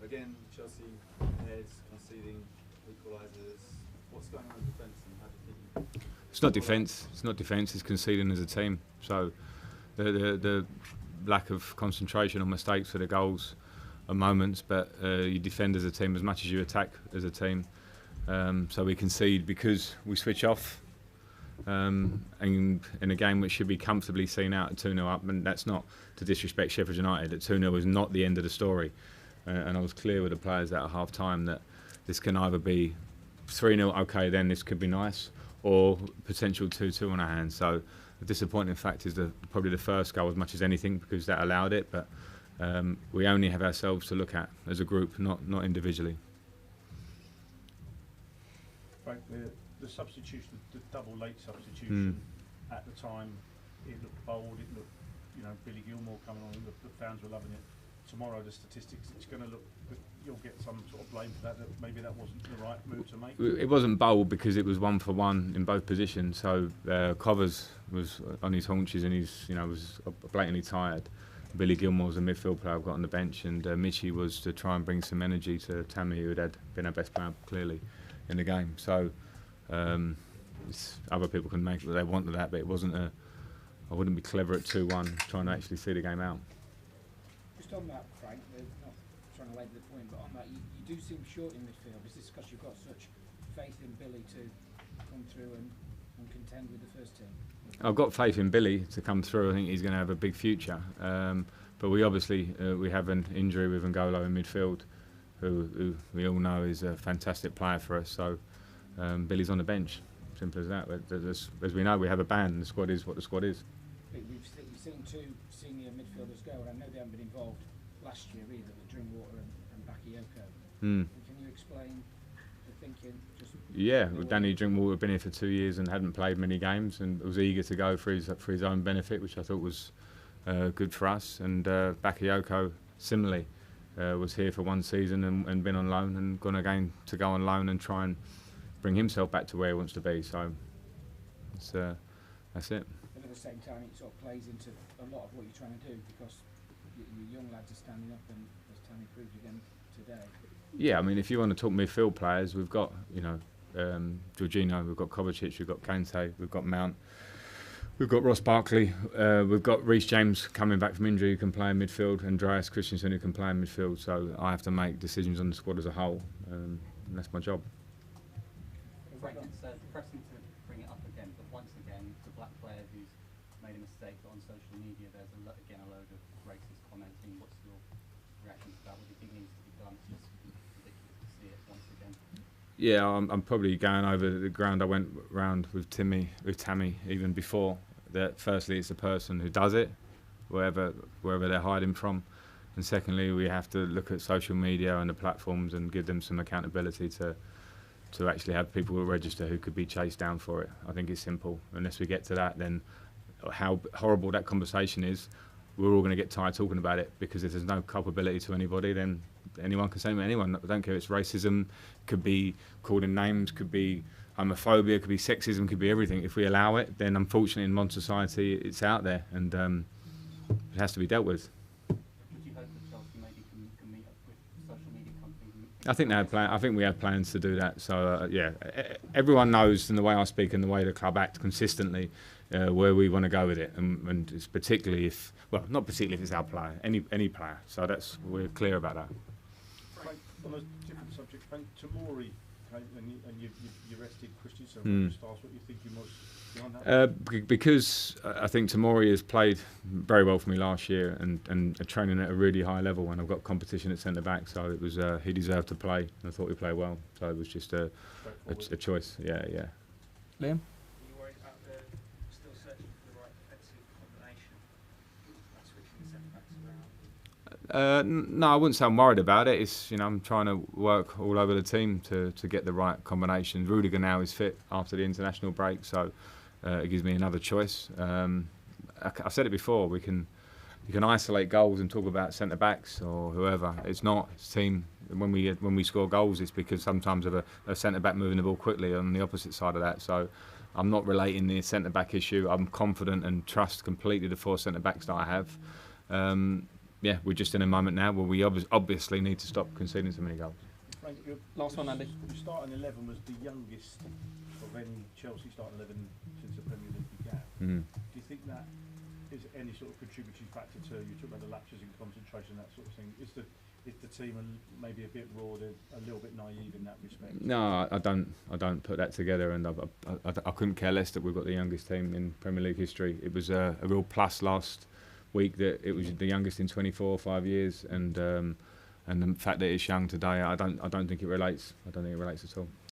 Again, Chelsea heads, conceding equalisers. What's going on in defence and how do you think? It's not defence. It's not defence. It's conceding as a team. So the lack of concentration on mistakes for the goals are moments, but you defend as a team as much as you attack as a team. So we concede because we switch off. And in a game which should be comfortably seen out at 2-0 up, and that's not to disrespect Sheffield United, that 2-0 is not the end of the story. And I was clear with the players at half time that this can either be 3-0, okay, then this could be nice, or potential 2-2 on our hands. So the disappointing fact is probably the first goal as much as anything, because that allowed it, but we only have ourselves to look at as a group, not individually. Frank, the substitution, the double late substitution at the time, it looked bold, it looked, Billy Gilmore coming on, the fans were loving it. Tomorrow, the statistics, it's going to look, you'll get some sort of blame for that maybe that wasn't the right move to make. It wasn't bold because it was 1-for-1 in both positions. So Covers was on his haunches and was blatantly tired. Billy Gilmore was a midfield player I've got on the bench, and Michy was to try and bring some energy to Tammy, who had been our best player clearly in the game. So other people can make what they want of that, but it wasn't I wouldn't be clever at 2-1 trying to actually see the game out. Just on that, Frank, not trying to labour the point, but on that, you do seem short in midfield. Is this because you've got such faith in Billy to come through and contend with the first team? I've got faith in Billy to come through. I think he's going to have a big future. But we obviously we have an injury with N'Golo in midfield, who we all know is a fantastic player for us. So Billy's on the bench. Simple as that. But as we know, we have a ban. The squad is what the squad is. But you've seen two senior midfielders go, and I know they haven't been involved last year either, with Drinkwater and Bakayoko. Can you explain the thinking? Yeah, Danny Drinkwater had been here for 2 years and hadn't played many games, and was eager to go for his own benefit, which I thought was good for us. And Bakayoko similarly was here for 1 season and been on loan, and gone again to go on loan and try and bring himself back to where he wants to be. So that's it. But at the same time, it sort of plays into a lot of what you're trying to do, because your young lads are standing up, and as Tammy proved again today. Yeah, I mean, if you want to talk midfield players, we've got Jorginho, we've got Kovacic, we've got Kante, we've got Mount, we've got Ross Barkley, we've got Reece James coming back from injury who can play in midfield, and Andreas Christensen who can play in midfield. So I have to make decisions on the squad as a whole, and that's my job. Frank, it's depressing to bring it up again, but once again, the black player who's made a mistake, but on social media there's a load of racist commenting. What's your reaction to that? What do you think needs to be done? It's just ridiculous to see it once again. Yeah, I'm probably going over the ground I went round with Tammy even before. That firstly, it's the person who does it, wherever they're hiding from, and secondly, we have to look at social media and the platforms and give them some accountability to actually have people who register who could be chased down for it. I think it's simple. Unless we get to that, then how horrible that conversation is, we're all going to get tired talking about it, because if there's no culpability to anybody, then anyone can say to anyone. I don't care if it's racism, could be calling names, could be homophobia, could be sexism, could be everything. If we allow it, then unfortunately in modern society it's out there, and it has to be dealt with. Would you hope that Chelsea maybe can meet up with social media companies? I think we have plans to do that. So yeah, everyone knows, in the way I speak and the way the club act consistently, where we want to go with it, and it's particularly not particularly if it's our player, any player. So we're clear about that. Frank, on a different subject, Frank, Tomori, and you arrested Christensen. Just ask what you think you was behind that. Because I think Tomori has played very well for me last year, and training at a really high level, and I've got competition at centre back, so it was he deserved to play, and I thought he played well. So it was just a choice. Yeah. Liam? No, I wouldn't say I'm worried about it. It's I'm trying to work all over the team to get the right combination. Rudiger now is fit after the international break, so it gives me another choice. I said it before. You can isolate goals and talk about centre backs or whoever. It's not. It's team. When we score goals, it's because sometimes of a centre back moving the ball quickly on the opposite side of that. So I'm not relating the centre back issue. I'm confident and trust completely the 4 centre backs that I have. yeah, we're just in a moment now where we obviously need to stop conceding so many goals. Frank, Last one, Andy. Your starting 11 was the youngest of any Chelsea starting 11 since the Premier League began. Mm. Do you think that is any sort of contributing factor to, you talk about the lapses in concentration, that sort of thing? Is the team maybe a bit raw, a little bit naive in that respect? No, I don't put that together, and I couldn't care less that we've got the youngest team in Premier League history. It was a real plus last week that it was the youngest in 24 or 5 years, and the fact that it's young today, I don't think it relates. I don't think it relates at all.